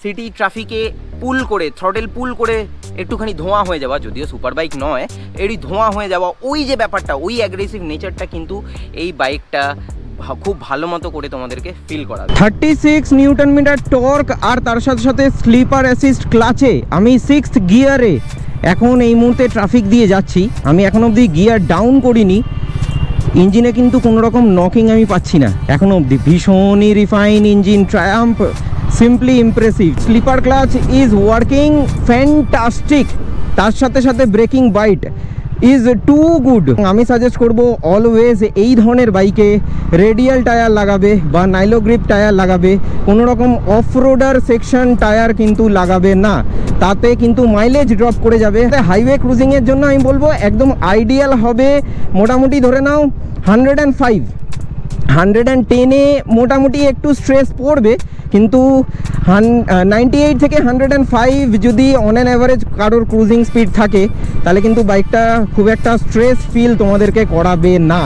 City ট্রাফিকে পুল করে, throttle পুল করে একটুখানি ধোঁয়া হয়ে যাওয়া, যদিও সুপার বাইক নয়, এরই ধোঁয়া হয়ে যাওয়া, ওই যে ব্যাপারটা, ওই অ্যাগ্রেসিভ নেচারটা কিন্তু এই বাইকটা খুব ভালো মতো করে তোমাদেরকে ফিল করাবে। 36 নিউটন মিটার টর্ক আর তার সাথে সাথে স্লিপার অ্যাসিস্ট ক্লাচে আমি 6th গিয়ারে এখন এই মুহূর্তে ট্রাফিক দিয়ে যাচ্ছি। আমি এখন অবধি গিয়ার ডাউন করিনি। ইঞ্জিনে কিন্তু কোনো রকম নকিং আমি পাচ্ছি না এখনো অবধি। ভীষণই refine engine, Triumph, simply impressive. Slipper clutch is working fantastic, তার সাথে সাথে braking bite is too good. আমি সাজেস্ট করব অলওয়েজ এই ধরনের বাইকে রেডিয়াল টায়ার লাগাবে বা নাইলো গ্রিপ টায়ার লাগাবে, কোনো রকম অফ রোডার সেকশন টায়ার কিন্তু লাগাবে না, তাতে কিন্তু মাইলেজ ড্রপ করে যাবে। হাইওয়ে ক্রুজিংয়ের জন্য আমি বলবো একদম আইডিয়াল হবে মোটামুটি ধরে নাও 105, 110-এ মোটামুটি একটু স্ট্রেস পড়বে, কিন্তু 98 থেকে 105 যদি অন অ্যান অ্যাভারেজ কারোর ক্রুজিং স্পিড থাকে তাহলে কিন্তু বাইকটা খুব একটা স্ট্রেস ফিল তোমাদেরকে করাবে না।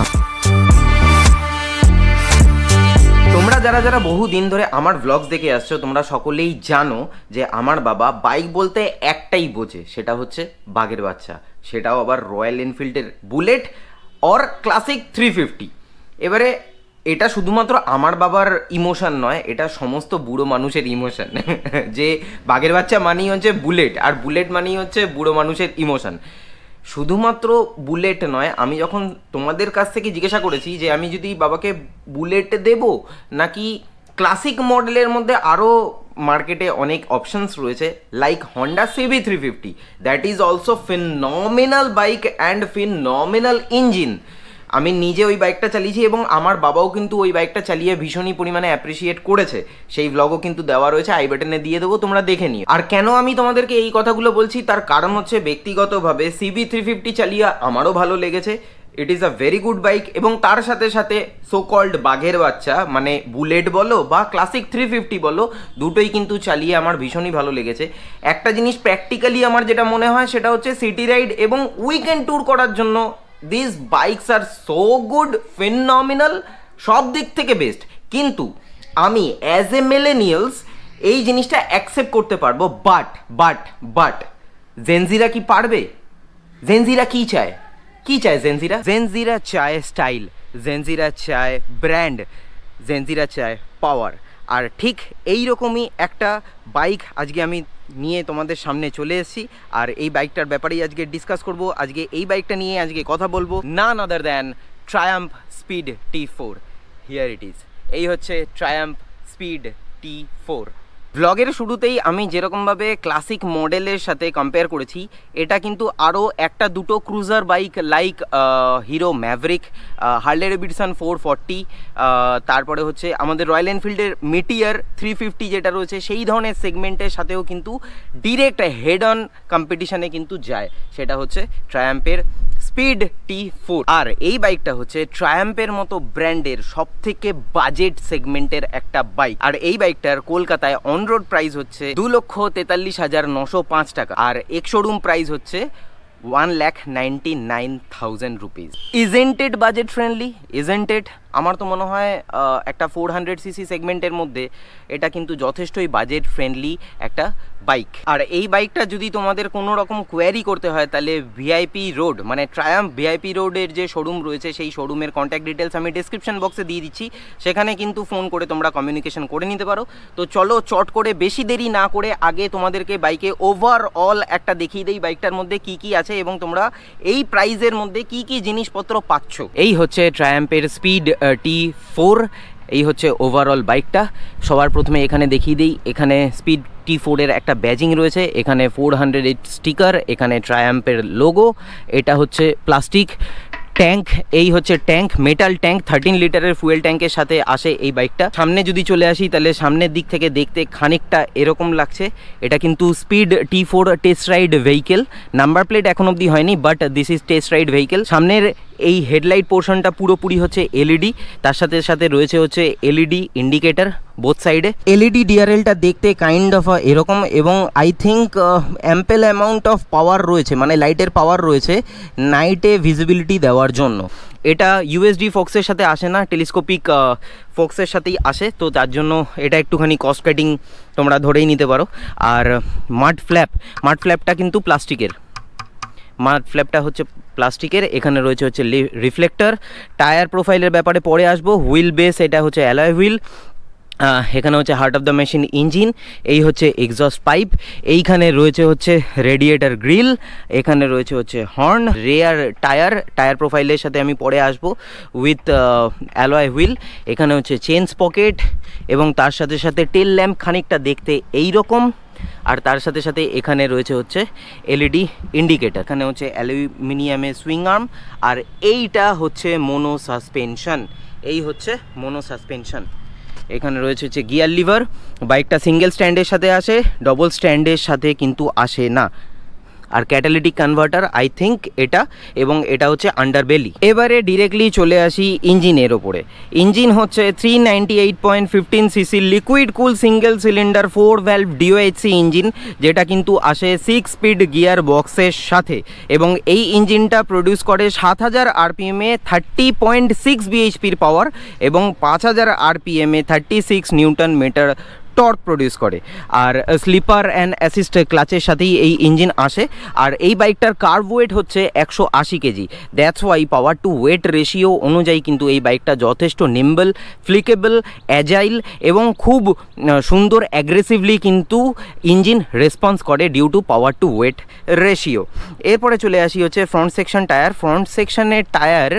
তোমরা যারা যারা বহু দিন ধরে আমার ব্লগস দেখে আসছো, তোমরা সকলেই জানো যে আমার বাবা বাইক বলতে একটাই বোঝে, সেটা হচ্ছে বাঘের বাচ্চা, সেটাও আবার রয়্যাল এনফিল্ডের বুলেট অর ক্লাসিক 350। এবারে এটা শুধুমাত্র আমার বাবার ইমোশন নয়, এটা সমস্ত বুড়ো মানুষের ইমোশন যে বাঘের বাচ্চা মানেই হচ্ছে বুলেট, আর বুলেট মানেই হচ্ছে বুড়ো মানুষের ইমোশন। শুধুমাত্র বুলেট নয়, আমি যখন তোমাদের কাছ থেকে জিজ্ঞাসা করেছি যে আমি যদি বাবাকে বুলেট দেব নাকি ক্লাসিক মডেলের মধ্যে আরও মার্কেটে অনেক অপশনস রয়েছে like Honda CB350, that is also phenomenal bike and phenomenal engine. আমি নিজে ওই বাইকটা চালিয়েছি এবং আমার বাবাও কিন্তু ওই বাইকটা চালিয়ে ভীষণই পরিমাণে অ্যাপ্রিসিয়েট করেছে। সেই ভ্লগও কিন্তু দেওয়া রয়েছে, আই বাটনে দিয়ে দেবো, তোমরা দেখে নিও। আর কেন আমি তোমাদেরকে এই কথাগুলো বলছি তার কারণ হচ্ছে ব্যক্তিগতভাবে CB350 চালিয়ে আমারও ভালো লেগেছে। It is a very good bike, এবং তার সাথে সাথে সো কল্ড বাঘের বাচ্চা মানে বুলেট বলো বা ক্লাসিক 350 বলো, দুটোই কিন্তু চালিয়ে আমার ভীষণই ভালো লেগেছে। একটা জিনিস প্র্যাকটিক্যালি আমার যেটা মনে হয় সেটা হচ্ছে সিটি রাইড এবং উইকেন্ড ট্যুর করার জন্য this bikes are so good, phenomenal, সব দিক থেকে বেস্ট। কিন্তু আমি অ্যাজ এ মিলেনিয়ালস এই জিনিসটা অ্যাকসেপ্ট করতে পারবো, বাট জেনজিরা কি পারবে? জেনজিরা কি চায়? কি চায় জেনজিরা? জেনজিরা চায় স্টাইল, জেনজিরা চায় ব্র্যান্ড, জেনজিরা চায় পাওয়ার। আর ঠিক এই রকমই একটা বাইক আজকে আমি নিয়ে তোমাদের সামনে চলে এসেছি, আর এই বাইকটার ব্যাপারেই আজকে ডিসকাস করব। আজকে এই বাইকটা নিয়ে আজকে কথা বলবো, none other than Triumph Speed T4। Here it is, এই হচ্ছে ট্রায়াম্ফ স্পিড T4। ব্লগের শুরুতেই আমি যেরকমভাবে ক্লাসিক মডেলের সাথে কম্পেয়ার করেছি, এটা কিন্তু আরও একটা দুটো cruiser bike like hero Maverick, Harley Davidson 440, তারপরে হচ্ছে আমাদের রয়্যাল এনফিল্ডের মিটিয়ার 350 যেটা রয়েছে, সেই ধরনের সেগমেন্টের সাথেও কিন্তু ডিরেক্ট হেড অন কম্পিটিশানে কিন্তু যায়। সেটা হচ্ছে ট্রায়াম্ফের স্পিড T4। আর এই বাইকটা হচ্ছে ট্রায়াম্ফের মতো ব্র্যান্ডের সব থেকে বাজেট সেগমেন্টের একটা বাইক। আর এই বাইকটার কলকাতায় অন রোড প্রাইস হচ্ছে 2,43,905 টাকা, আর এক্স-শোরুম প্রাইস হচ্ছে 1,99,000 rupees. Isn't it budget friendly? Isn't it? আমার তো মনে হয় একটা 400cc সেগমেন্টের মধ্যে এটা কিন্তু যথেষ্টই বাজেট ফ্রেন্ডলি একটা বাইক। আর এই বাইকটা যদি তোমাদের কোনো রকম কোয়ারি করতে হয় তাহলে ভিআইপি রোড মানে ট্রায়াম্ফ ভিআইপি রোডের যে শোরুম রয়েছে সেই শোরুমের কন্ট্যাক্ট ডিটেলস আমি ডিসক্রিপশন বক্সে দিয়ে দিচ্ছি, সেখানে কিন্তু ফোন করে তোমরা কমিউনিকেশন করে নিতে পারো। তো চলো চট করে বেশি দেরি না করে আগে তোমাদেরকে বাইকে ওভারঅল একটা দেখিয়ে দেই বাইকটার মধ্যে কি কি আছে এবং তোমরা এই প্রাইজের মধ্যে কি কি জিনিসপত্র পাচ্ছ। এই হচ্ছে ট্রায়াম্ফের স্পিড T4, এই হচ্ছে ওভারঅল বাইকটা। সবার প্রথমে এখানে দেখিয়ে দিই, এখানে স্পিড T4 এর একটা ব্যাজিং রয়েছে, এখানে 400 স্টিকার, এখানে ট্রায়াম্ফের লোগো, এটা হচ্ছে প্লাস্টিক ট্যাঙ্ক, এই হচ্ছে ট্যাঙ্ক, মেটাল ট্যাঙ্ক, 13 লিটারের ফুয়েল ট্যাঙ্কের সাথে আসে এই বাইকটা। সামনে যদি চলে আসি তাহলে সামনের দিক থেকে দেখতে খানিকটা এরকম লাগছে। এটা কিন্তু speed T4 test ride vehicle, number plate এখন অবধি হয়নি, but this is test ride vehicle. সামনের এই হেডলাইট পোর্শনটা পুরোপুরি হচ্ছে এলইডি, তার সাথে সাথে রয়েছে হচ্ছে এলইডি ইন্ডিকেটার বোথ সাইডে। এলইডি ডিআরএলটা দেখতে কাইন্ড অফ এরকম, এবং I think অ্যাম্পেল amount of power রয়েছে, মানে লাইটের পাওয়ার রয়েছে নাইটে ভিজিবিলিটি দেওয়ার জন্য। এটা ইউএসডি ফোকাসের সাথে আসে না, টেলিস্কোপিক ফোকাসের সাথেই আসে, তো তার জন্য এটা একটুখানি কস্ট কাটিং তোমরা ধরেই নিতে পারো। আর মাড ফ্ল্যাপটা কিন্তু প্লাস্টিকের, মাড ফ্ল্যাপটা হচ্ছে প্লাস্টিকের। এখানে রয়েছে হচ্ছে রিফ্লেক্টর। টায়ার প্রোফাইলের ব্যাপারে পরে আসবো। হুইল বেস এটা হচ্ছে অ্যালয় হুইল। এখানে হচ্ছে heart of the machine engine, এই হচ্ছে এক্সস্ট পাইপ, এইখানে রয়েছে হচ্ছে রেডিয়েটার গ্রিল, এখানে রয়েছে হচ্ছে হর্ন, রেয়ার টায়ার প্রোফাইলের সাথে আমি পরে আসব উইথ অ্যালয় হুইল। এখানে হচ্ছে চেন পকেট, এবং তার সাথে সাথে টেল ল্যাম্প খানিকটা দেখতে এই রকম, আর তার সাথে সাথে এখানে রয়েছে হচ্ছে এলইডি ইন্ডিকেটার। এখানে হচ্ছে অ্যালুমিনিয়ামের সুইং আর্ম, আর এইটা হচ্ছে মোনো সাসপেনশন, এই হচ্ছে মোনো সাসপেনশন। এখানে রয়েছে হচ্ছে গিয়ার লিভার। বাইকটা সিঙ্গেল স্ট্যান্ডের সাথে আসে, ডবল স্ট্যান্ডের সাথে কিন্তু আসে না। আর ক্যাটালিটিক কনভার্টার আই থিঙ্ক এটা, এবং এটা হচ্ছে আন্ডারবেলি। এবারে ডিরেক্টলি চলে আসি ইঞ্জিনের ওপরে। ইঞ্জিন হচ্ছে 398.15 সিসি লিকুইড কুল সিঙ্গেল সিলিন্ডার 4 ভ্যালভ ডিওএইচসি ইঞ্জিন, যেটা কিন্তু আসে 6 স্পিড গিয়ার বক্সের সাথে, এবং এই ইঞ্জিনটা প্রডিউস করে 7000 আরপিএমে 30.6 বিএইচপির পাওয়ার, এবং 5000 আরপিএমে 36 নিউটন মিটার টর্ক প্রডিউস করে। আর স্লিপার অ্যান্ড অ্যাসিস্ট ক্লাচের সাথেই এই ইঞ্জিন আসে। আর এই বাইকটার কার্ভ ওয়েট হচ্ছে 180 kg. That's why power to weight ratio অনুযায়ী কিন্তু এই বাইকটা যথেষ্ট নিম্বল, ফ্লিকেবল, অ্যাজাইল, এবং খুব সুন্দর অ্যাগ্রেসিভলি কিন্তু ইঞ্জিন রেসপন্স করে due to power to weight ratio. এরপরে চলে আসি হচ্ছে ফ্রন্ট সেকশন টায়ার। ফ্রন্ট সেকশনের টায়ার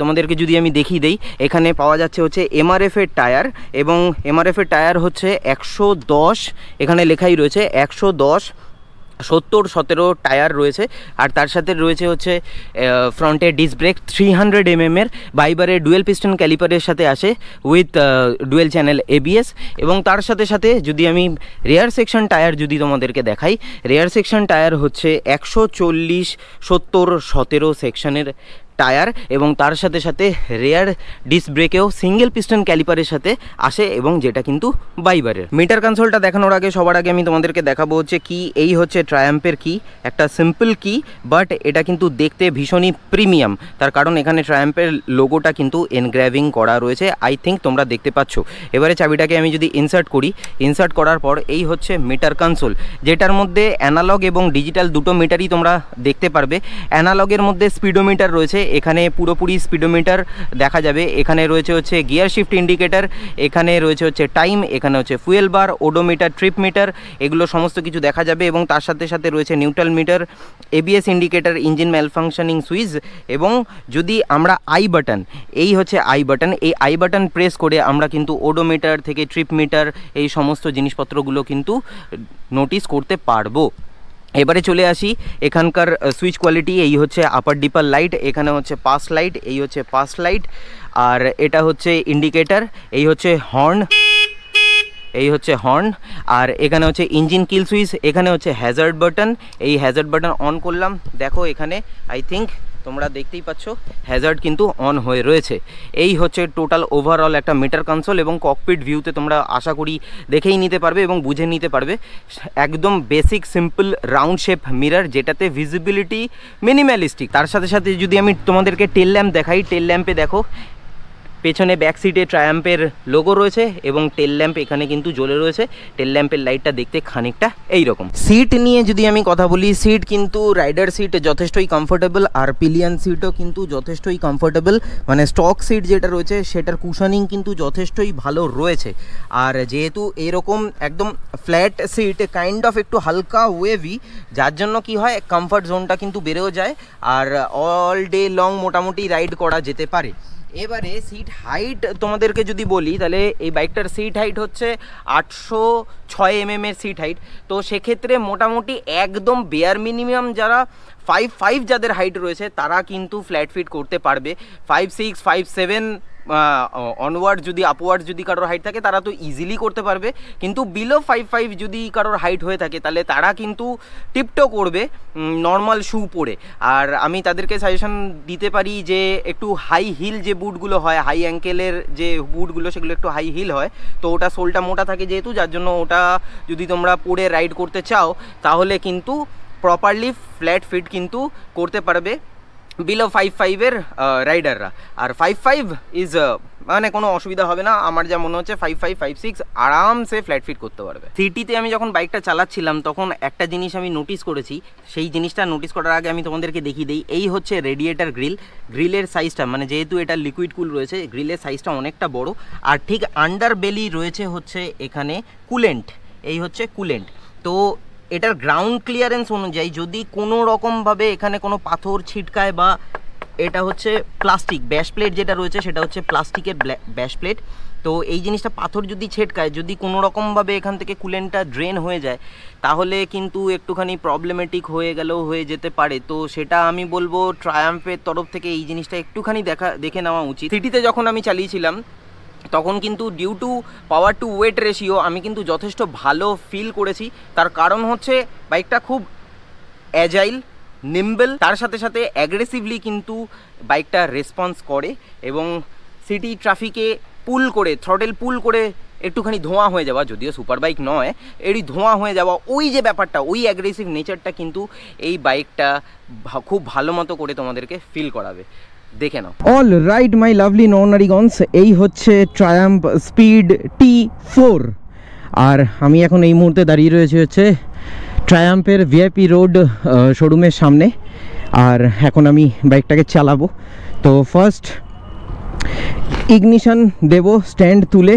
তোমাদেরকে যদি আমি দেখিয়ে দিই, এখানে পাওয়া যাচ্ছে হচ্ছে এমআরএফের টায়ার, এবং এমআরএফের টায়ার হচ্ছে 110, এখানে লেখাই রয়েছে 110 70-17 টায়ার রয়েছে। আর তার সাথে রয়েছে হচ্ছে ফ্রন্টে ডিস্ক ব্রেক 300 mm বাইবারের ডুয়েল পিস্টন ক্যালিপারের সাথে আসে উইথ ডুয়েল চ্যানেল এবিএস। এবং তার সাথে সাথে যদি আমি রেয়ার সেকশন টায়ার যদি তোমাদেরকে দেখাই, রেয়ার সেকশন টায়ার হচ্ছে 140-70-17 সেকশনের টায়ার, এবং তার সাথে সাথে রেয়ার ডিস্ক ব্রেকেও সিঙ্গেল পিস্টন ক্যালিপারের সাথে আসে, এবং যেটা কিন্তু বাইবারের। মিটার কনসোলটা দেখানোর আগে সবার আগে আমি তোমাদেরকে দেখাবো হচ্ছে কি, এই হচ্ছে ট্রায়াম্পের কি, একটা সিম্পল কি, বাট এটা কিন্তু দেখতে ভীষণই প্রিমিয়াম। তার কারণ এখানে ট্রায়াম্পের লোগোটা কিন্তু এনগ্রেভিং করা রয়েছে, আই থিঙ্ক তোমরা দেখতে পাচ্ছ। এবারে চাবিটাকে আমি যদি ইনসার্ট করি, ইনসার্ট করার পর এই হচ্ছে মিটার কনসোল, যেটার মধ্যে অ্যানালগ এবং ডিজিটাল দুটো মিটারই তোমরা দেখতে পারবে। অ্যানালগের মধ্যে স্পিডোমিটার রয়েছে, এখানে পুরোপুরি স্পিডোমিটার দেখা যাবে। এখানে রয়েছে হচ্ছে গিয়ার শিফট ইন্ডিকেটার, এখানে রয়েছে হচ্ছে টাইম, এখানে হচ্ছে ফুয়েল বার, ওডোমিটার, ট্রিপ মিটার, এগুলো সমস্ত কিছু দেখা যাবে। এবং তার সাথে সাথে রয়েছে neutral meter, ABS indicator, engine malfunctioning switch. এবং যদি আমরা আই বাটন, এই হচ্ছে আই বাটন, এই আই বাটন প্রেস করে আমরা কিন্তু ওডোমিটার থেকে ট্রিপ মিটার এই সমস্ত জিনিসপত্রগুলো কিন্তু নোটিস করতে পারবো। এবারে চলে আসি এখানকার সুইচ কোয়ালিটি। এই হচ্ছে আপার ডিপার লাইট, এখানে হচ্ছে পাস লাইট, এই হচ্ছে পাস লাইট, আর এটা হচ্ছে ইন্ডিকেটার, এই হচ্ছে হর্ন, এই হচ্ছে হর্ন, আর এখানে হচ্ছে ইঞ্জিন কিল সুইচ, এখানে হচ্ছে হ্যাজার্ড বাটন। এই হ্যাজার্ড বাটন অন করলাম, দেখো এখানে আই থিঙ্ক তোমরা দেখতেই পাচ্ছ হ্যাজার্ড কিন্তু অন হয়ে রয়েছে। এই হচ্ছে টোটাল ওভারঅল একটা মিটার কনসোল, এবং ককপিট ভিউতে তোমরা আশা করি দেখেই নিতে পারবে এবং বুঝে নিতে পারবে। একদম basic simple round shape mirror, যেটাতে ভিজিবিলিটি মিনিমালিস্টিক। তার সাথে সাথে যদি আমি তোমাদেরকে টেল ল্যাম্প দেখাই, টেল ল্যাম্পে দেখো পেছনে ব্যাক সিটে ট্রায়াম্পের লোগো রয়েছে, এবং টেল ল্যাম্প এখানে কিন্তু জ্বলে রয়েছে। টেল ল্যাম্পের লাইটটা দেখতে খানিকটা এইরকম। সিট নিয়ে যদি আমি কথা বলি, সিট কিন্তু রাইডার সিট যথেষ্টই কমফোর্টেবল, আর পিলিয়ন সিটও কিন্তু যথেষ্টই কমফোর্টেবল। মানে স্টক সিট যেটা রয়েছে সেটার কুশনিং কিন্তু যথেষ্টই ভালো রয়েছে। আর যেহেতু এরকম একদম ফ্ল্যাট সিট, কাইন্ড অফ একটু হালকা ওয়েভি, যার জন্য কি হয় কমফর্ট জোনটা কিন্তু বেড়েও যায়, আর অল ডে লং মোটামুটি রাইড করা যেতে পারে। এবারে সিট হাইট তোমাদেরকে যদি বলি, তাহলে এই বাইকটার সিট হাইট হচ্ছে 806 mm এর সিট হাইট। তো সেক্ষেত্রে মোটামুটি একদম বেয়ার মিনিমাম যারা 5'5" যাদের হাইট রয়েছে তারা কিন্তু ফ্ল্যাট ফিট করতে পারবে। 5'6", 5'7" অনওয়ার্ড যদি আপওয়ার্ড যদি কারোর হাইট থাকে তারা তো ইজিলি করতে পারবে, কিন্তু বিলো 5'5" যদি কারোর হাইট হয়ে থাকে তাহলে তারা কিন্তু টিপটো করবে নর্মাল শু পরে। আর আমি তাদেরকে সাজেশন দিতে পারি যে একটু হাই হিল যে বুটগুলো হয়, হাই অ্যাঙ্কেলের যে বুটগুলো, সেগুলো একটু হাই হিল হয়, তো ওটা সোলটা মোটা থাকে যেহেতু, যার জন্য ওটা যদি তোমরা পরে রাইড করতে চাও তাহলে কিন্তু প্রপারলি ফ্ল্যাট ফিট কিন্তু করতে পারবে বিলো 5'5" রাইডাররা। আর 5'5" ইজ মানে কোনো অসুবিধা হবে না, আমার যা মনে হচ্ছে 5'5", 5'6" আরামসে ফ্ল্যাট ফিট করতে পারবে। সিটিতে আমি যখন বাইকটা চালাচ্ছিলাম তখন একটা জিনিস আমি নোটিস করেছি, সেই জিনিসটা নোটিস করার আগে আমি তোমাদেরকে দেখিয়ে দিই। এই হচ্ছে রেডিয়েটার গ্রিলের সাইজটা, মানে যেহেতু এটা লিকুইড কুল রয়েছে, গ্রিলের সাইজটা অনেকটা বড়। আর ঠিক আন্ডার বেলি রয়েছে হচ্ছে এখানে কুলেন্ট, এই হচ্ছে কুলেন্ট। তো এটার গ্রাউন্ড ক্লিয়ারেন্স অনুযায়ী যদি কোনো রকমভাবে এখানে কোনো পাথর ছিটকায়, বা এটা হচ্ছে প্লাস্টিক ব্যাশ প্লেট যেটা রয়েছে সেটা হচ্ছে প্লাস্টিকের ব্যাশ প্লেট, তো এই জিনিসটা পাথর যদি ছিটকায়, যদি কোনো রকমভাবে এখান থেকে কুলেন্টটা ড্রেন হয়ে যায় তাহলে কিন্তু একটুখানি প্রবলেমেটিক হয়ে যেতে পারে। তো সেটা আমি বলবো ট্রায়াম্ফের তরফ থেকে এই জিনিসটা একটুখানি দেখে নেওয়া উচিত। সিটিতে যখন আমি চালিয়েছিলাম তখন কিন্তু due to power to weight ratio আমি কিন্তু যথেষ্ট ভালো ফিল করেছি। তার কারণ হচ্ছে বাইকটা খুব অ্যাজাইল, নিম্বল, তার সাথে সাথে অ্যাগ্রেসিভলি কিন্তু বাইকটা রেসপন্স করে, এবং সিটি ট্রাফিকে পুল করে, থ্রটেল পুল করে একটুখানি ধোঁয়া হয়ে যাওয়া, যদিও সুপার বাইক নয়, এরই ধোঁয়া হয়ে যাওয়া, ওই যে ব্যাপারটা, ওই অ্যাগ্রেসিভ নেচারটা কিন্তু এই বাইকটা খুব ভালো মতো করে তোমাদেরকে ফিল করাবে, দেখে নাও। অল রাইট মাই লাভলি ননারিগঞ্স, এই হচ্ছে ট্রায়াম্ফ স্পিড T4। আর আমি এখন এই মুহূর্তে দাঁড়িয়ে রয়েছে হচ্ছে ট্রায়াম্ফের ভিআইপি রোড শোরুমের সামনে, আর এখন আমি বাইকটাকে চালাবো। তো ফার্স্ট ইগনিশন দেব স্ট্যান্ড তুলে,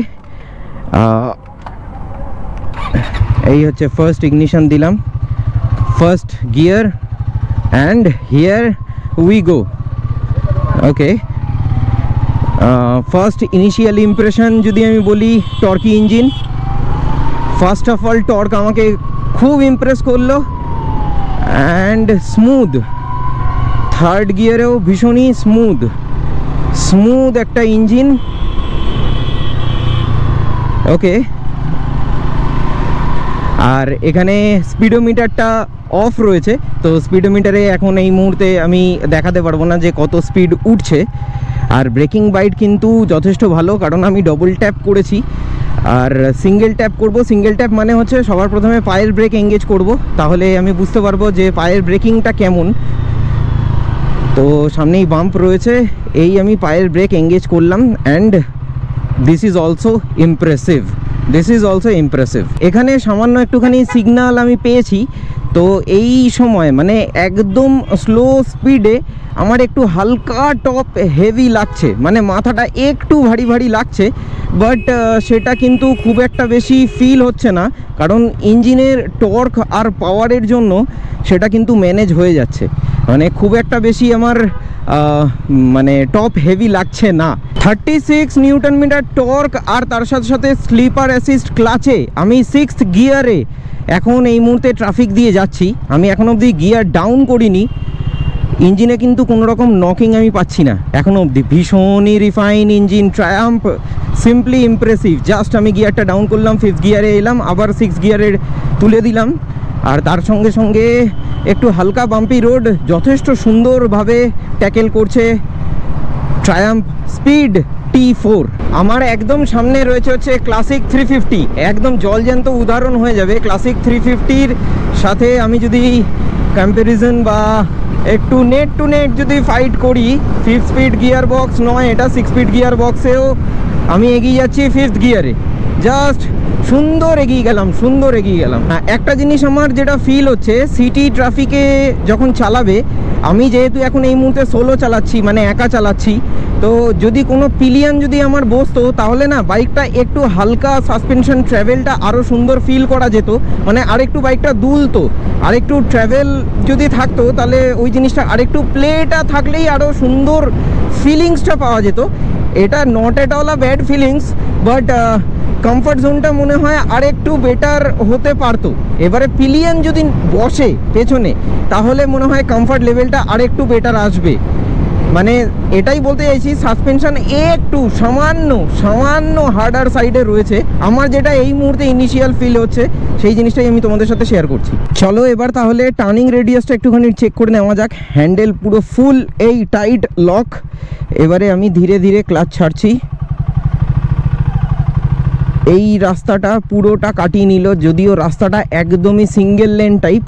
এই হচ্ছে ফার্স্ট ইগনিশন দিলাম, first gear, and here we go. Okay, first initial impression যদি আমি বলি, torquey engine. First of all torque আমাকে খুব ইমপ্রেস করলো, অ্যান্ড স্মুথ, থার্ড গিয়ারেও ভীষণই স্মুথ একটা ইঞ্জিন। ওকে, আর এখানে স্পিডোমিটারটা অফ রয়েছে, তো স্পিডোমিটারে এখন এই মুহূর্তে আমি দেখাতে পারবো না যে কত স্পিড উঠছে। আর ব্রেকিং বাইট কিন্তু যথেষ্ট ভালো, কারণ আমি ডবল ট্যাপ করেছি, আর সিঙ্গেল ট্যাপ করব। সিঙ্গেল ট্যাপ মানে হচ্ছে সবার প্রথমে পায়ের ব্রেক এঙ্গেজ করব, তাহলে আমি বুঝতে পারবো যে পায়ের ব্রেকিংটা কেমন। তো সামনেই বাম্প রয়েছে, এই আমি পায়ের ব্রেক এঙ্গেজ করলাম, and this is also impressive. এখানে সামান্য একটুখানি সিগন্যাল আমি পেয়েছি, তো এই সময় মানে একদম স্লো স্পিডে আমার একটু হালকা টপ হেভি লাগছে, মানে মাথাটা একটু ভারী লাগছে, বাট সেটা কিন্তু খুব একটা বেশি ফিল হচ্ছে না, কারণ ইঞ্জিনের টর্ক আর পাওয়ারের জন্য সেটা কিন্তু ম্যানেজ হয়ে যাচ্ছে। মানে খুব একটা বেশি আমার মানে টপ হেভি লাগছে না। 36 নিউটন মিটার টর্ক, আর তার সাথে সাথে স্লিপার অ্যাসিস্ট ক্লাচে আমি 6th গিয়ারে এখন এই মুহূর্তে ট্রাফিক দিয়ে যাচ্ছি। আমি এখন অবধি গিয়ার ডাউন করিনি, ইঞ্জিনে কিন্তু কোনো রকম নকিং আমি পাচ্ছি না এখনও অবধি। ভীষণই refine engine, Triumph, simply impressive. Just আমি গিয়ারটা ডাউন করলাম, 5th গিয়ারে এলাম, আবার 6th গিয়ারে তুলে দিলাম, আর তার সঙ্গে সঙ্গে একটু হালকা বাম্পি রোড যথেষ্ট সুন্দরভাবে ট্যাকেল করছে ট্রায়াম্ফ স্পিড T4। আমার একদম সামনে রয়েছে হচ্ছে ক্লাসিক 350, একদম জলজ্যান্ত উদাহরণ হয়ে যাবে ক্লাসিক 350-র সাথে। আমি যদি কম্প্যারিজন বা একটু নেট টু নেট যদি ফাইট করি, 5 স্পিড গিয়ার বক্স নয় এটা, 6 স্পিড গিয়ার বক্সেও আমি এগিয়ে যাচ্ছি 5th গিয়ারে, জাস্ট সুন্দর এগিয়ে গেলাম। একটা জিনিস আমার যেটা ফিল হচ্ছে, সিটি ট্রাফিকে যখন চালাবে, আমি যেহেতু এখন এই মুহূর্তে সোলো চালাচ্ছি, মানে একা চালাচ্ছি, তো যদি কোনো পিলিয়ন যদি আমার বসতো তাহলে না বাইকটা একটু হালকা সাসপেনশন ট্র্যাভেলটা আরও সুন্দর ফিল করা যেত, মানে আরেকটু বাইকটা দুলতো, আরেকটু ট্র্যাভেল যদি থাকতো তাহলে ওই জিনিসটা আরেকটু প্লেটা থাকলেই আরও সুন্দর ফিলিংসটা পাওয়া যেত। এটা not at all a bad feelings, but comfort জোনটা মনে হয় আরেকটু বেটার হতে পারতো। এবারে পিলিয়ন যদি বসে পেছনে তাহলে মনে হয় কমফর্ট লেভেলটা আরেকটু বেটার আসবে। মানে এটাই বলতে চাইছি, সাসপেনশন একটু সামান্য হার্ডার সাইডে রয়েছে। আমার যেটা এই মুহূর্তে ইনিশিয়াল ফিল হচ্ছে সেই জিনিসটাই আমি তোমাদের সাথে শেয়ার করছি। চলো এবার তাহলে টার্নিং রেডিয়াসটা একটুখানি চেক করে নেওয়া যাক। হ্যান্ডেল পুরো ফুল এই টাইট লক। এবারে আমি ধীরে ধীরে ক্লাচ ছাড়ছি। এই রাস্তাটা পুরোটা কাটিয়ে নিল, যদিও রাস্তাটা একদমই সিঙ্গেল লেন টাইপ,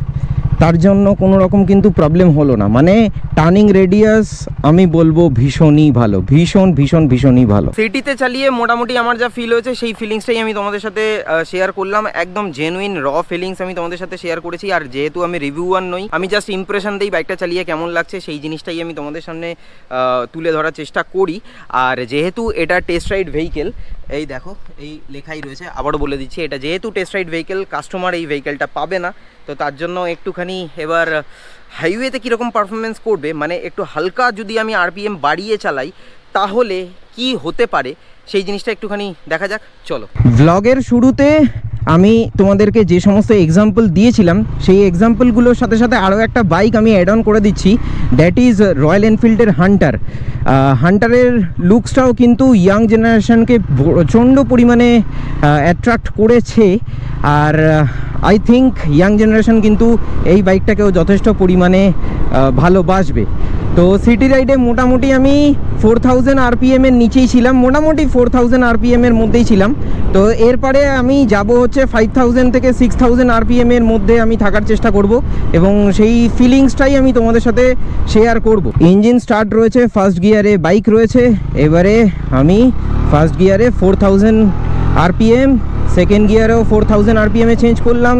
তার জন্য কোনো রকম কিন্তু প্রবলেম হলো না। মানে টার্নিং রেডিয়াস আমি বলবো ভীষণই ভালো, ভীষণই ভালো। সিটিতে চালিয়ে মোটামুটি আমার যা ফিল হয়েছে সেই ফিলিংসটাই আমি তোমাদের সাথে শেয়ার করলাম। একদম জেনুইন র ফিলিংস আমি তোমাদের সাথে শেয়ার করেছি। আর যেহেতু আমি রিভিউয়ার নই, আমি জাস্ট ইমপ্রেশন দিই বাইকটা চালিয়ে কেমন লাগছে, সেই জিনিসটাই আমি তোমাদের সামনে তুলে ধরার চেষ্টা করি। আর যেহেতু এটা টেস্ট রাইড ভেহিকেল, এই দেখো এই লেখাই রয়েছে, আবারও বলে দিচ্ছি, এটা যেহেতু টেস্ট রাইড ভেহিকেল, কাস্টমার এই ভেহিকেলটা পাবে না। তো তার জন্য একটুখানি এবার হাইওয়েতে কীরকম পারফরমেন্স করবে, মানে একটু হালকা যদি আমি আরপিএম বাড়িয়ে চালাই তাহলে কি হতে পারে সেই জিনিসটা একটুখানি দেখা যাক। চলো, ভ্লগের শুরুতে আমি তোমাদেরকে যে সমস্ত এক্সাম্পল দিয়েছিলাম সেই এক্সাম্পলগুলোর সাথে সাথে আরও একটা বাইক আমি অ্যাড অন করে দিচ্ছি, দ্যাট ইজ রয়্যাল এনফিল্ডের হান্টার। হান্টারের লুকসটাও কিন্তু ইয়াং জেনারেশনকে প্রচণ্ড পরিমাণে অ্যাট্রাক্ট করেছে। আর আই থিঙ্ক ইয়াং জেনারেশন কিন্তু এই বাইকটাকেও যথেষ্ট পরিমাণে ভালোবাসবে। তো সিটি রাইডে মোটামুটি আমি 4000 RPM এর নিচেই ছিলাম, মোটামুটি 4000 RPM এর মধ্যেই ছিলাম। তো এরপরে আমি যাব হচ্ছে 5000 থেকে 6000 RPM এর মধ্যে আমি থাকার চেষ্টা করব, এবং সেই ফিলিংসটাই আমি তোমাদের সাথে শেয়ার করব। ইঞ্জিন স্টার্ট রয়েছে, ফার্স্ট গিয়ারে বাইক রয়েছে। এবারে আমি ফার্স্ট গিয়ারে 4000 RPM, সেকেন্ড গিয়ারেও 4000 RPM এ চেঞ্জ করলাম,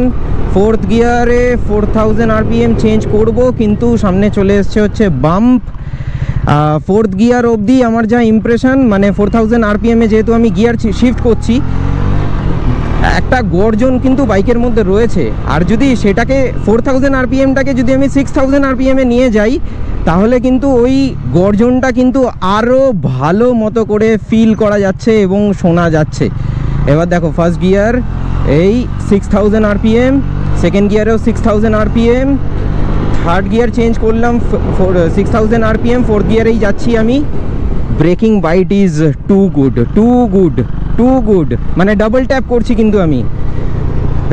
ফোর্থ গিয়ারে 4000 RPM চেঞ্জ করব, কিন্তু সামনে চলে এসছে হচ্ছে বাম্প। ফোর্থ গিয়ার অবধি আমার যা ইমপ্রেশন, মানে 4000 RPM এ যেহেতু আমি গিয়ার শিফট করছি, একটা গর্জন কিন্তু বাইকের মধ্যে রয়েছে। আর যদি সেটাকে 4000 RPMটাকে যদি আমি 6000 RPM এ নিয়ে যাই, তাহলে কিন্তু ওই গর্জনটা কিন্তু আরও ভালো মতো করে ফিল করা যাচ্ছে এবং শোনা যাচ্ছে। এবার দেখো ফার্স্ট গিয়ার এই 6000 RPM, সেকেন্ড গিয়ারেও 6000 RPM, থার্ড গিয়ার চেঞ্জ করলাম 6000 RPM, ফোর্থ গিয়ারেই যাচ্ছি আমি। Braking bite is too good, মানে ডাবল ট্যাপ করছি কিন্তু আমি,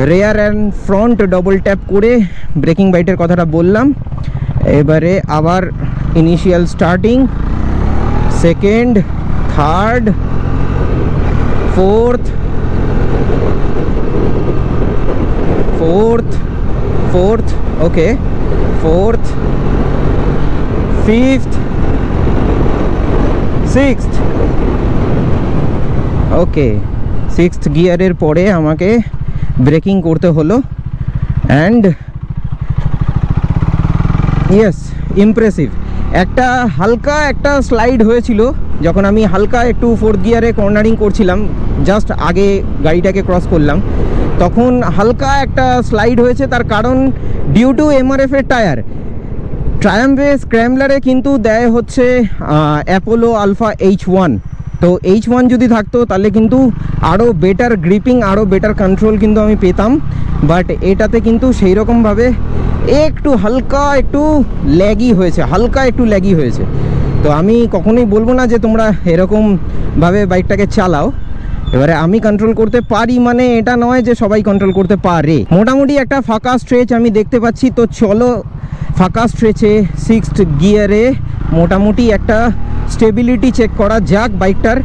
rear and front double tap করে ব্রেকিং বাইটের কথাটা বললাম। এবারে আবার initial starting, second, third, fourth, okay, fourth, fifth, sixth, okay. Sixth গিয়ারের পরে আমাকে ব্রেকিং করতে হলো, অ্যান্ড ইয়েস, ইমপ্রেসিভ। একটা হালকা একটা স্লাইড হয়েছিল যখন আমি হালকা একটু ফোর্থ গিয়ারে কর্নারিং করছিলাম, জাস্ট আগে গাড়িটাকে ক্রস করলাম, তখন হালকা একটা স্লাইড হয়েছে। তার কারণ ডিউ টু MRF এর টায়ার। ট্রায়াম্ফে স্ক্র্যাম্বলারে কিন্তু দেয় হচ্ছে অ্যাপোলো আলফা H1। তো H1 যদি থাকতো তাহলে কিন্তু আরও বেটার গ্রিপিং, আরও বেটার কন্ট্রোল কিন্তু আমি পেতাম। বাট এটাতে কিন্তু সেই রকমভাবে একটু হালকা একটু ল্যাগি হয়েছে। তো আমি কখনোই বলবো না যে তোমরা এরকমভাবে বাইকটাকে চালাও। এবারে আমি কন্ট্রোল করতে পারি মানে এটা নয় যে সবাই কন্ট্রোল করতে পারে। মোটামুটি একটা ফাঁকা স্ট্রেচ আমি দেখতে পাচ্ছি। তো চলো ফাঁকা স্ট্রেচে সিক্সথ গিয়ারে মোটামুটি একটা স্টেবিলিটি চেক করা যাক বাইকটার।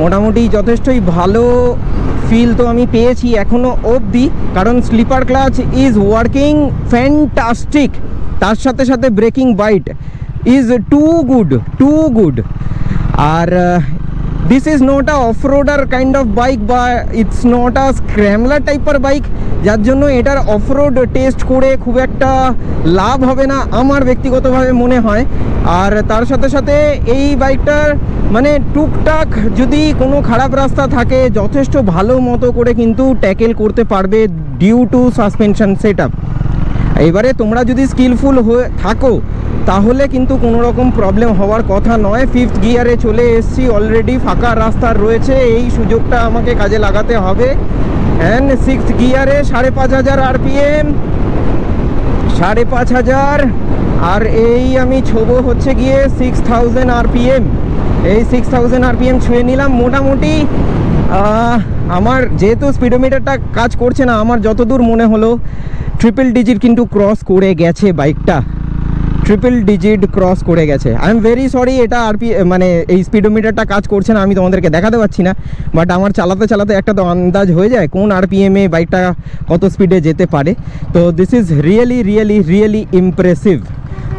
মোটামুটি যথেষ্টই ভালো ফিল তো আমি পেয়েছি এখনও অবধি, কারণ slipper clutch is working fantastic. তার সাথে সাথে braking bite is too good. আর this is not a offroader kind of bike, বা ইটস নট আ স্ক্র্যামলার টাইপের বাইক, যার জন্য এটার অফরোড টেস্ট করে খুব একটা লাভ হবে না আমার ব্যক্তিগতভাবে মনে হয়। আর তার সাথে সাথে এই বাইকটার মানে টুকটাক যদি কোনো খারাপ রাস্তা থাকে যথেষ্ট ভালো মতো করে কিন্তু ট্যাকেল করতে পারবে ডিউ টু সাসপেনশন সেটআপ। এবারে তোমরা যদি স্কিলফুল হয়ে থাকো তাহলে কিন্তু কোনো রকম প্রবলেম হওয়ার কথা নয়। ফিফথ গিয়ারে চলে এসেছি, অলরেডি ফাঁকা রাস্তা রয়েছে, এই সুযোগটা আমাকে কাজে লাগাতে হবে। অ্যান্ড সিক্সথ গিয়ারে 5500 RPM, 5500, আর এই আমি ছোবো হচ্ছে গিয়ে 6000 RPM। এই 6000 RPM ছুঁয়ে নিলাম। মোটামুটি আমার যেহেতু স্পিডোমিটারটা কাজ করছে না, আমার যতদূর মনে হলো ট্রিপল ডিজিট কিন্তু ক্রস করে গেছে বাইকটা, ট্রিপল ডিজিট ক্রস করে গেছে। আই এম ভেরি সরি, এটা মানে এই স্পিডোমিটারটা কাজ করছে না, আমি তোমাদেরকে দেখাতে পারছি না, বাট আমার চালাতে চালাতে একটা তো আন্দাজ হয়ে যায় কোন RPM-এ বাইকটা কত স্পিডে যেতে পারে। তো this is really really really impressive,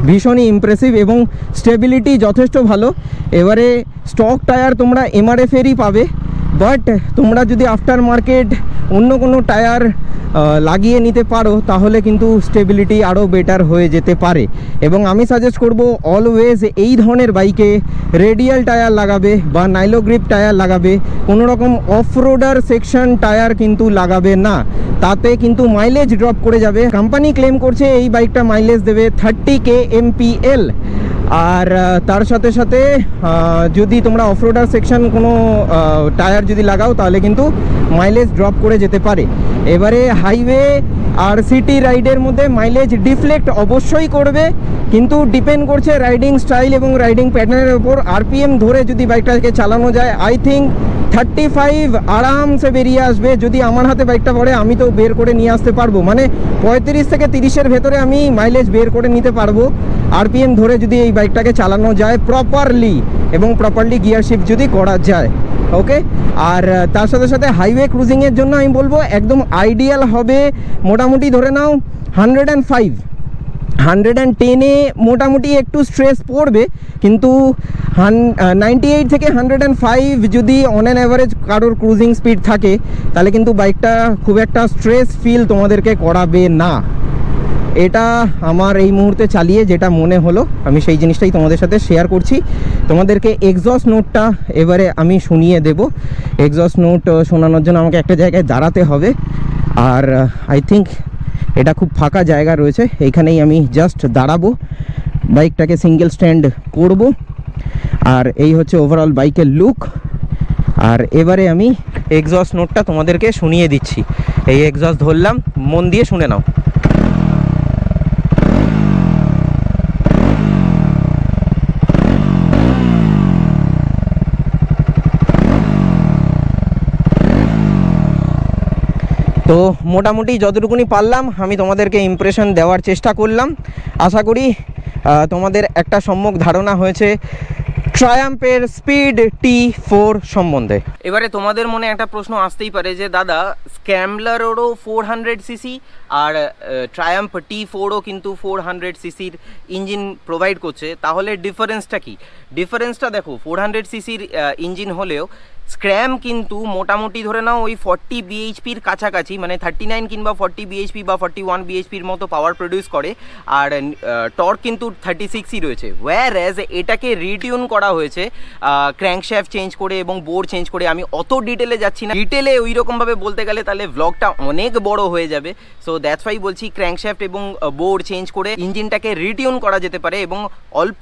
ভীষণই ইমপ্রেসিভ এবং স্টেবিলিটি যথেষ্ট ভালো। এবারে স্টক টায়ার তোমরা MRF-এরই পাবে, বাট তোমরা যদি আফটার মার্কেট অন্য কোনো টায়ার লাগিয়ে নিতে পারো তাহলে কিন্তু স্টেবিলিটি আরও বেটার হয়ে যেতে পারে। এবং আমি সাজেস্ট করব অলওয়েজ এই ধরনের বাইকে রেডিয়াল টায়ার লাগাবে বা নাইলো গ্রিপ টায়ার লাগাবে, কোনো রকম অফরোডার সেকশন টায়ার কিন্তু লাগাবে না, তাতে কিন্তু মাইলেজ ড্রপ করে যাবে। কোম্পানি ক্লেম করছে এই বাইকটা মাইলেজ দেবে 30 kmpl। আর তার সাথে সাথে যদি তোমরা অফরোডার সেকশন কোনো টায়ার যদি লাগাও তাহলে কিন্তু মাইলেজ ড্রপ করে যেতে পারে। এবারে হাইওয়ে আর সিটি রাইডের মধ্যে মাইলেজ ডিফ্লেক্ট অবশ্যই করবে, কিন্তু ডিপেন্ড করছে রাইডিং স্টাইল এবং রাইডিং প্যাটার্নের উপর। RPM ধরে যদি বাইকটাকে চালানো যায় আই থিঙ্ক 35 আরামসে বেরিয়ে আসবে। যদি আমার হাতে বাইকটা পড়ে আমি তো বের করে নিয়ে আসতে পারবো, মানে 35 থেকে 30-এর ভেতরে আমি মাইলেজ বের করে নিতে পারবো RPM ধরে যদি এই বাইকটাকে চালানো যায় প্রপারলি, এবং প্রপারলি গিয়ার শিফট যদি করা যায়। ওকে, আর তার সাথে সাথে হাইওয়ে ক্রুজিংয়ের জন্য আমি বলবো একদম আইডিয়াল হবে মোটামুটি ধরে নাও 105 110-এ মোটামুটি একটু স্ট্রেস পড়বে, কিন্তু 98 থেকে 105 যদি অন অ্যান অ্যাভারেজ কারোর ক্রুজিং স্পিড থাকে তাহলে কিন্তু বাইকটা খুব একটা স্ট্রেস ফিল তোমাদেরকে করাবে না। এটা আমার এই মুহূর্তে চালিয়ে যেটা মনে হলো আমি সেই জিনিসটাই তোমাদের সাথে শেয়ার করছি। তোমাদেরকে এক্সস্ট নোটটা এবারে আমি শুনিয়ে দেব। এক্সস্ট নোট শোনানোর জন্য আমাকে একটা জায়গায় দাঁড়াতে হবে, আর আই থিঙ্ক এটা খুব ফাঁকা জায়গা রয়েছে, এইখানেই আমি জাস্ট দাঁড়াবো, বাইকটাকে সিঙ্গেল স্ট্যান্ড করব। আর এই হচ্ছে ওভারঅল বাইকের লুক। আর এবারে আমি এক্সস্ট নোটটা তোমাদেরকে শুনিয়ে দিচ্ছি। এই এক্সস্ট ধরলাম, মন দিয়ে শুনে নাও। তো মোটামুটি যতটুকুনি পারলাম আমি তোমাদেরকে ইমপ্রেশন দেওয়ার চেষ্টা করলাম। আশা করি তোমাদের একটা সম্যক ধারণা হয়েছে ট্রায়াম্ফের স্পিড T4 সম্বন্ধে। এবারে তোমাদের মনে একটা প্রশ্ন আসতেই পারে যে দাদা স্ক্র্যাম্বলারেরও 400 সিসি আর ট্রায়াম্ফ T4ও কিন্তু 400 সিসির ইঞ্জিন প্রোভাইড করছে, তাহলে ডিফারেন্সটা কি? ডিফারেন্সটা দেখো, 400 সিসির ইঞ্জিন হলেও স্ক্র্যাম কিন্তু মোটামুটি ধরে নাও ওই 40 bhpর কাছাকাছি, মানে 39 কিংবা 40 bhp বা 41 bhpর মতো পাওয়ার প্রডিউস করে, আর টর্ক কিন্তু 36ই রয়েছে। ওয়্যারএজ এটাকে রিটিউন করা হয়েছে ক্র্যাঙ্কশ্যাফট চেঞ্জ করে এবং বোর্ড চেঞ্জ করে। আমি অত ডিটেলে যাচ্ছি না, ডিটেলে ওই রকমভাবে বলতে গেলে তাহলে ভ্লগটা অনেক বড় হয়ে যাবে। সো দ্যাটস ওয়াই বলছি ক্র্যাঙ্কশ্যাফট এবং বোর্ড চেঞ্জ করে ইঞ্জিনটাকে রিটিউন করা যেতে পারে এবং অল্প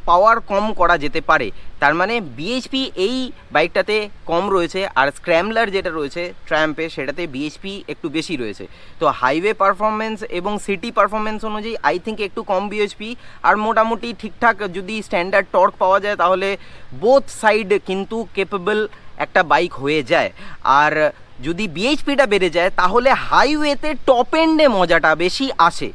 পাওয়ার কম করা যেতে পারে। তার মানে বিএইচপি এই বাইকটাতে কম রয়েছে, আর স্ক্র্যাম্বলার যেটা রয়েছে ট্রায়াম্ফে সেটাতে বিএইচপি একটু বেশি রয়েছে। তো হাইওয়ে পারফরমেন্স এবং সিটি পারফরমেন্স অনুযায়ী আই থিঙ্ক একটু কম বিএইচপি, আর মোটামুটি ঠিকঠাক যদি স্ট্যান্ডার্ড টর্ক পাওয়া যায় তাহলে বোথ সাইড কিন্তু কেপেবল একটা বাইক হয়ে যায়। আর যদি বিএইচপিটা বেড়ে যায় তাহলে হাইওয়েতে টপ এন্ডে মজাটা বেশি আসে।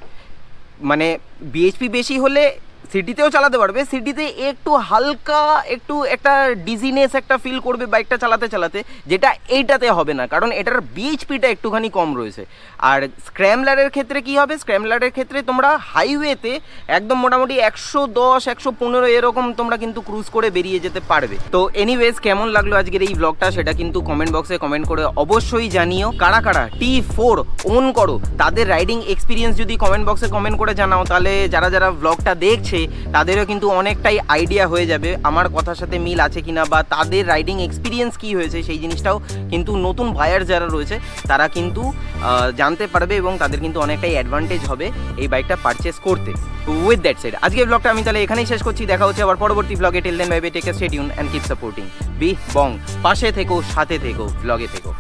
মানে বিএইচপি বেশি হলে সিটিতেও চালাতে পারবে, সিটিতে একটু হালকা একটু একটা ডিজিনেস একটা ফিল করবে বাইকটা চালাতে চালাতে, যেটা এইটাতে হবে না, কারণ এটার বিএইচপিটা একটুখানি কম রয়েছে। আর স্ক্র্যাম্বলারের ক্ষেত্রে কি হবে, স্ক্র্যাম্বলারের ক্ষেত্রে তোমরা হাইওয়েতে একদম মোটামুটি 110 115 এরকম তোমরা কিন্তু ক্রুজ করে বেরিয়ে যেতে পারবে। তো এনিওয়েজ কেমন লাগলো আজকের এই ব্লগটা সেটা কিন্তু কমেন্ট বক্সে কমেন্ট করে অবশ্যই জানিও। কারা কারা T4 ওন করো তাদের রাইডিং এক্সপিরিয়েন্স যদি কমেন্ট বক্সে কমেন্ট করে জানাও, তাহলে যারা যারা ব্লগটা দেখছে তাদেরও কিন্তু অনেকটাই আইডিয়া হয়ে যাবে আমার কথার সাথে মিল আছে কিনা, বা তাদের রাইডিং এক্সপিরিয়েন্স কি হয়েছে সেই জিনিসটাও কিন্তু নতুন বায়ার যারা রয়েছে তারা কিন্তু জানতে পারবে এবং তাদের কিন্তু অনেকটাই অ্যাডভান্টেজ হবে এই বাইকটা পারচেস করতে। উইথ দ্যাট সেড আজকের ব্লগটা আমি তাহলে এখানেই শেষ করছি। দেখা হচ্ছে আবার পরবর্তী ব্লগে। Till then bye bye, take care, stay tune and keep supporting B Bong. পাশে থেকো, সাথে থেকো, ব্লগে থেকো।